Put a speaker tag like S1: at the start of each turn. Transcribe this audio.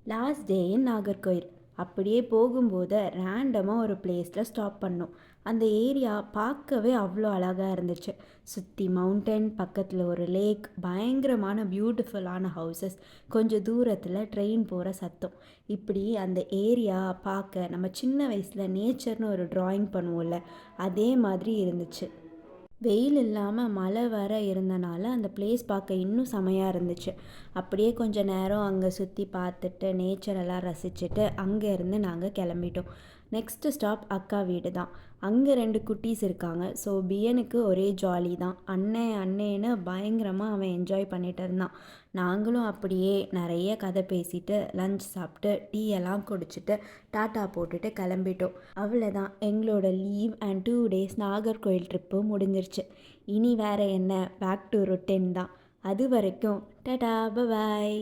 S1: Last day இன் நாகர்கோயில். அப்படியே போகும்போது ரேண்டமாக ஒரு பிளேஸில் ஸ்டாப் பண்ணோம். அந்த ஏரியா பார்க்கவே அவ்வளோ அழகாக இருந்துச்சு. சுற்றி மவுண்டன், பக்கத்தில் ஒரு லேக், பயங்கரமான பியூட்டிஃபுல்லான ஹவுசஸ், கொஞ்சம் தூரத்தில் ட்ரெயின் போகிற சத்தம். இப்படி அந்த ஏரியா பார்க்க நம்ம சின்ன வயசில் நேச்சர்னு ஒரு ட்ராயிங் பண்ணுவோம்ல, அதே மாதிரி இருந்துச்சு. வெயில் இல்லாமல் மழை வர இருந்தனால அந்த பிளேஸ் பார்க்க இன்னும் செமையாக இருந்துச்சு. அப்படியே கொஞ்சம் நேரம் அங்கே சுற்றி பார்த்துட்டு நேச்சரெல்லாம் ரசிச்சுட்டு அங்கேருந்து நாங்கள் கிளம்பிட்டோம். நெக்ஸ்ட்டு ஸ்டாப் அக்கா வீடு தான். அங்கே 2 குட்டீஸ் இருக்காங்க. ஸோ பியனுக்கு ஒரே ஜாலி தான். அண்ணேன்னு பயங்கரமாக அவன் என்ஜாய் பண்ணிட்டு இருந்தான். நாங்களும் அப்படியே நிறைய கதை பேசிட்டு லஞ்ச் சாப்பிட்டு டீ எல்லாம் குடிச்சிட்டு டாட்டா போட்டுட்டு கிளம்பிட்டோம். அவ்வளோதான், எங்களோட leave and 2 days Nagercoil trip முடிஞ்சிருச்சு. இனி வேறு என்ன, பேக் டு ரொட்டீன் தான். அது வரைக்கும் டாட்டா, பாய்.